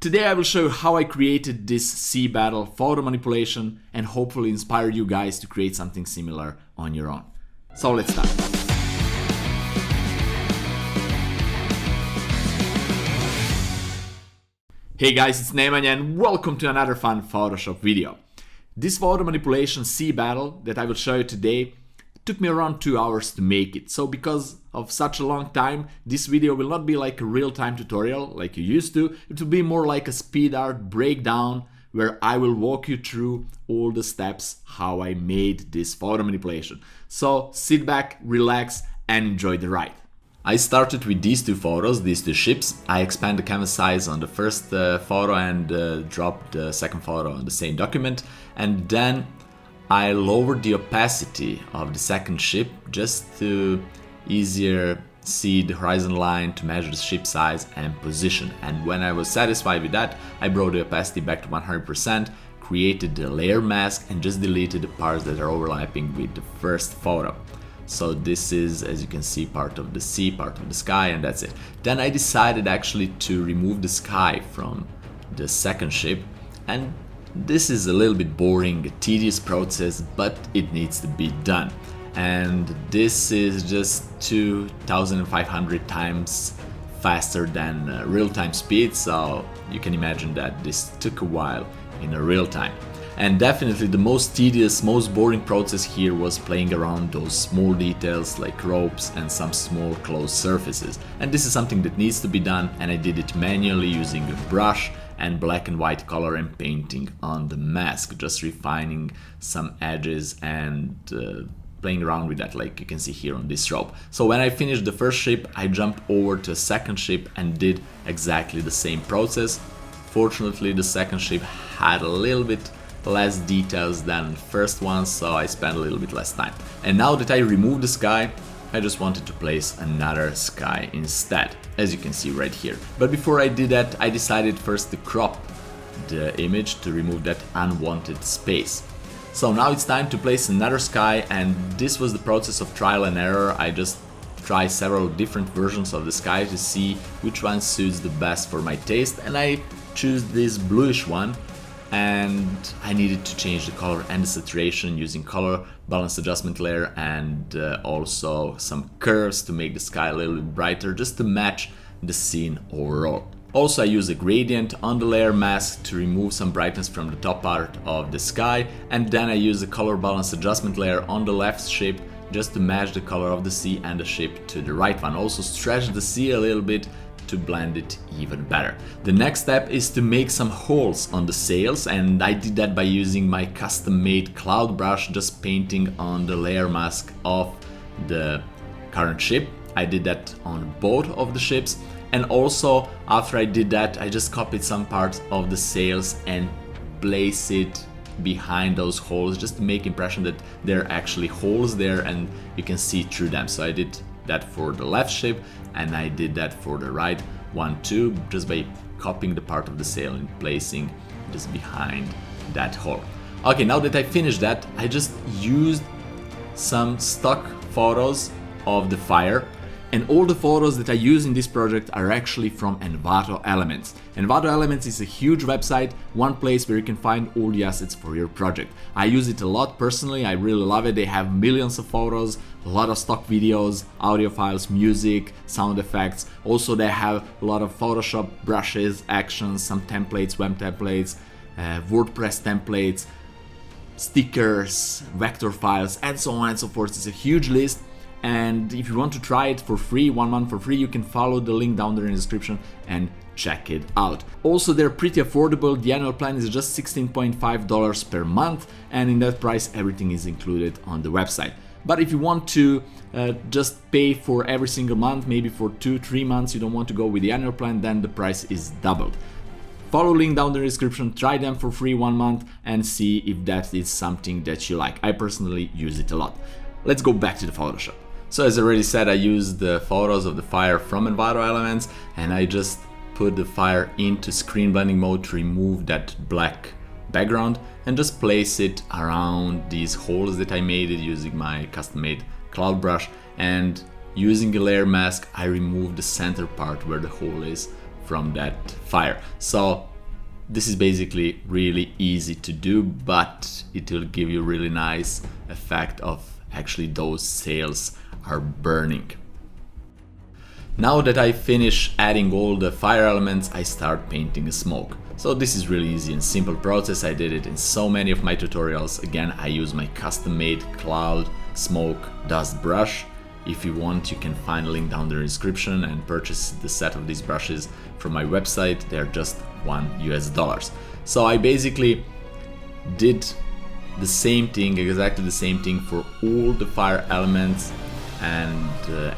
Today I will show you how I created this sea battle photo manipulation and hopefully inspire you guys to create something similar on your own. So let's start. Hey guys, it's Nemanja and welcome to another fun Photoshop video. This photo manipulation sea battle that I will show you today took me around 2 hours to make it. So because of such a long time, this video will not be like a real-time tutorial like you used to. It will be more like a speed art breakdown where I will walk you through all the steps how I made this photo manipulation. So sit back, relax and enjoy the ride. I started with these two photos, these two ships. I expand the canvas size on the first photo and dropped the second photo on the same document, and then I lowered the opacity of the second ship just to easier see the horizon line, to measure the ship size and position. And when I was satisfied with that, I brought the opacity back to 100%, created the layer mask and just deleted the parts that are overlapping with the first photo. So this is, as you can see, part of the sea, part of the sky, and that's it. Then I decided actually to remove the sky from the second ship, and this is a little bit boring, a tedious process, but it needs to be done. And this is just 2,500 times faster than real-time speed, so you can imagine that this took a while in a real time. And definitely the most tedious, most boring process here was playing around those small details like ropes and some small closed surfaces. And this is something that needs to be done, and I did it manually using a brush and black and white color and painting on the mask, just refining some edges and playing around with that like you can see here on this rope. So when I finished the first ship, I jumped over to a second ship and did exactly the same process. Fortunately, the second ship had a little bit less details than the first one, so I spent a little bit less time. And now that I removed the sky, I just wanted to place another sky instead, as you can see right here. But before I did that, I decided first to crop the image to remove that unwanted space. So now it's time to place another sky, and this was the process of trial and error. I just tried several different versions of the sky to see which one suits the best for my taste, and I choose this bluish one. And I needed to change the color and the saturation using color balance adjustment layer and also some curves to make the sky a little bit brighter, just to match the scene overall. Also, I use a gradient on the layer mask to remove some brightness from the top part of the sky, and then I use a color balance adjustment layer on the left ship just to match the color of the sea and the ship to the right one. Also stretch the sea a little bit to blend it even better. The next step is to make some holes on the sails, and I did that by using my custom-made cloud brush, just painting on the layer mask of the current ship. I did that on both of the ships, and also after I did that, I just copied some parts of the sails and place it behind those holes just to make impression that there are actually holes there and you can see through them. So I did that for the left ship and I did that for the right one too, just by copying the part of the sail and placing just behind that hole. Okay, now that I finished that, I just used some stock photos of the fire, and all the photos that I use in this project are actually from Envato Elements. Envato Elements is a huge website, one place where you can find all the assets for your project. I use it a lot personally, I really love it. They have millions of photos, a lot of stock videos, audio files, music, sound effects. Also they have a lot of Photoshop brushes, actions, some templates, web templates, WordPress templates, stickers, vector files, and so on and so forth. It's a huge list. And if you want to try it for free, 1 month for free, you can follow the link down there in the description and check it out. Also, they're pretty affordable. The annual plan is just $16.5 per month, and in that price everything is included on the website. But if you want to just pay for every single month, maybe for 2-3 months, you don't want to go with the annual plan, then the price is doubled. Follow link down in the description, try them for free 1 month and see if that is something that you like. I personally use it a lot. Let's go back to the Photoshop. So as I already said, I used the photos of the fire from Envato Elements, and I just put the fire into screen blending mode to remove that black background and just place it around these holes that I made it using my custom made cloud brush, and using a layer mask I removed the center part where the hole is from that fire. So This is basically really easy to do, but it will give you really nice effect of actually those sails are burning. Now that I finish adding all the fire elements, I start painting a smoke. So this is really easy and simple process. I did it in so many of my tutorials. Again, I use my custom-made cloud smoke dust brush. If you want, you can find a link down in the description and purchase the set of these brushes from my website. They're just $1. So I basically did the same thing, exactly the same thing for all the fire elements, and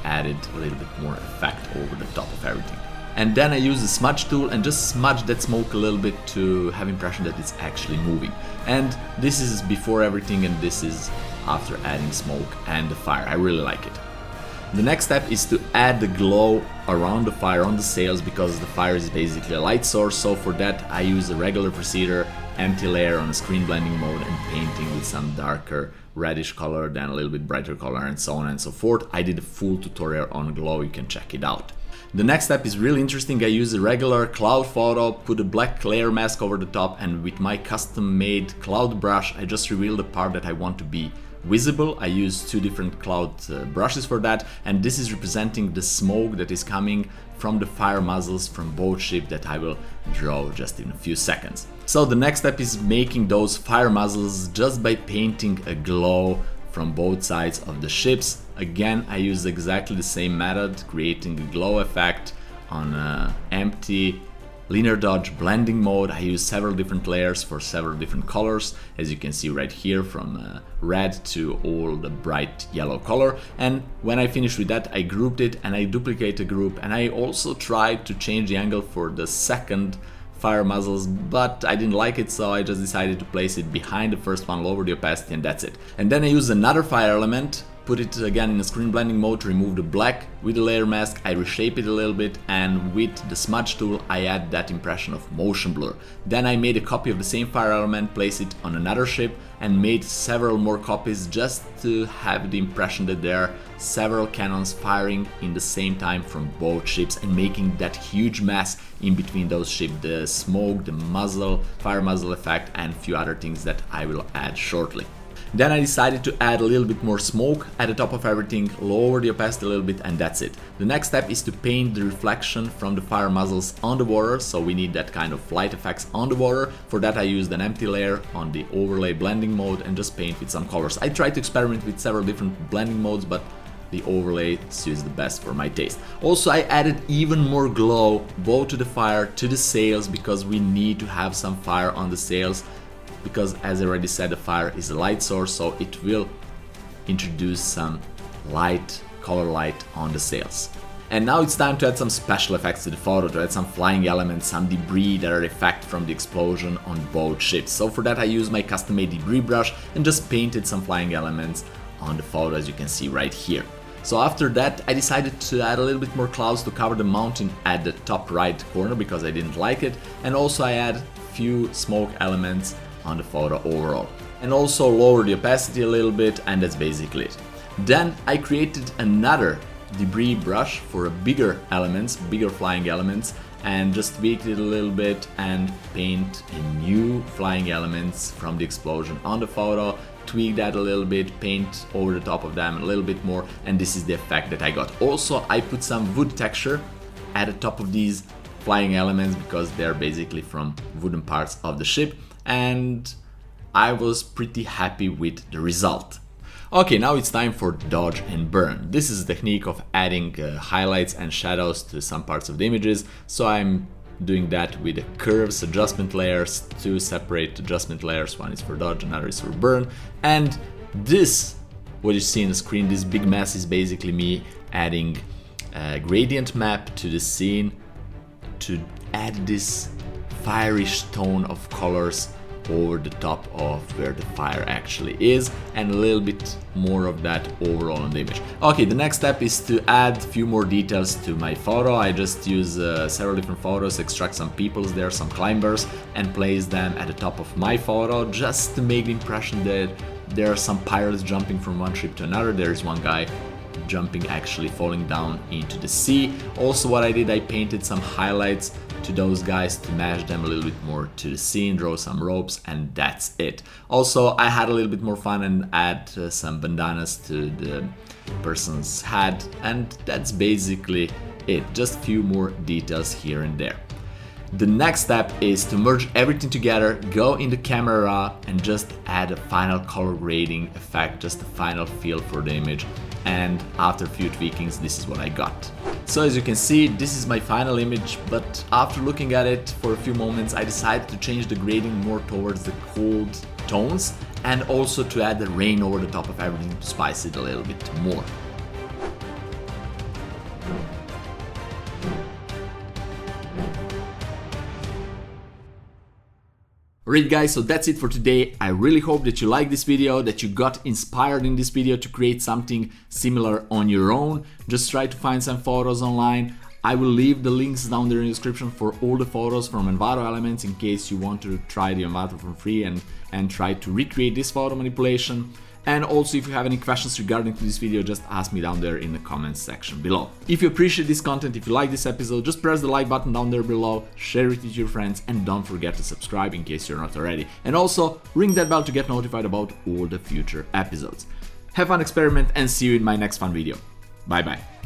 added a little bit more effect over the top of everything. And then I use the smudge tool and just smudge that smoke a little bit to have impression that it's actually moving. And this is before everything, and this is after adding smoke and the fire. I really like it. The next step is to add the glow around the fire on the sails, because the fire is basically a light source. So for that I use a regular procedure, empty layer on a screen blending mode, and painting with some darker reddish color, then a little bit brighter color, and so on and so forth. I did a full tutorial on glow, you can check it out. The next step is really interesting. I use a regular cloud photo, put a black layer mask over the top, and with my custom made cloud brush I just reveal the part that I want to be visible. I use two different cloud brushes for that, and this is representing the smoke that is coming from the fire muzzles from both ships that I will draw just in a few seconds. So the next step is making those fire muzzles just by painting a glow from both sides of the ships. Again, I use exactly the same method, creating a glow effect on empty linear dodge blending mode. I use several different layers for several different colors, as you can see right here, from red to all the bright yellow color. And when I finish with that, I grouped it and I duplicate the group, and I also tried to change the angle for the second fire muzzles, but I didn't like it, so I just decided to place it behind the first one, lower the opacity, and that's it. And then I use another fire element, put it again in a screen blending mode to remove the black. With the layer mask I reshape it a little bit, and with the smudge tool I add that impression of motion blur. Then I made a copy of the same fire element, place it on another ship, and made several more copies just to have the impression that there are several cannons firing in the same time from both ships, and making that huge mess in between those ships, the smoke, the muzzle, fire muzzle effect, and a few other things that I will add shortly. Then I decided to add a little bit more smoke at the top of everything, lower the opacity a little bit, and that's it. The next step is to paint the reflection from the fire muzzles on the water, so we need that kind of light effects on the water. For that I used an empty layer on the overlay blending mode and just paint with some colors. I tried to experiment with several different blending modes, but the overlay suits the best for my taste. Also, I added even more glow both to the fire, to the sails, because we need to have some fire on the sails, because as I already said, the fire is a light source, so it will introduce some light, color light on the sails. And now it's time to add some special effects to the photo, to add some flying elements, some debris that are effect from the explosion on both ships. So for that I used my custom made debris brush and just painted some flying elements on the photo, as you can see right here. So after that I decided to add a little bit more clouds to cover the mountain at the top right corner, because I didn't like it, and also I add few smoke elements on the photo overall, and also lower the opacity a little bit, and that's basically it. Then I created another debris brush for bigger elements, bigger flying elements, and just tweaked it a little bit and paint in new flying elements from the explosion on the photo, tweak that a little bit, paint over the top of them a little bit more, and this is the effect that I got. Also I put some wood texture at the top of these flying elements, because they're basically from wooden parts of the ship, and I was pretty happy with the result. Okay, now it's time for dodge and burn. This is a technique of adding highlights and shadows to some parts of the images, so I'm doing that with the curves adjustment layers, two separate adjustment layers, one is for dodge, another is for burn. And this, what you see on the screen, this big mess, is basically me adding a gradient map to the scene to add this fireish tone of colors over the top of where the fire actually is, and a little bit more of that overall on the image. Okay, the next step is to add a few more details to my photo. I just use several different photos, extract some peoples there, some climbers, and place them at the top of my photo, just to make the impression that there are some pirates jumping from one ship to another. There is one guy jumping, actually falling down into the sea. Also what I did, I painted some highlights to those guys to match them a little bit more to the scene, draw some ropes, and that's it. Also, I had a little bit more fun and add some bandanas to the person's head, and that's basically it. Just a few more details here and there. The next step is to merge everything together, go in the camera raw and just add a final color grading effect, just a final feel for the image. And after a few tweakings, this is what I got. So as you can see, this is my final image, but after looking at it for a few moments, I decided to change the grading more towards the cold tones and also to add the rain over the top of everything to spice it a little bit more. Alright guys, so that's it for today. I really hope that you liked this video, that you got inspired in this video to create something similar on your own. Just try to find some photos online. I will leave the links down there in the description for all the photos from Envato Elements in case you want to try the Envato for free and try to recreate this photo manipulation. And also, if you have any questions regarding to this video, just ask me down there in the comments section below. If you appreciate this content, if you like this episode, just press the like button down there below, share it with your friends, and don't forget to subscribe in case you're not already. And also, ring that bell to get notified about all the future episodes. Have fun, experiment, and see you in my next fun video. Bye bye.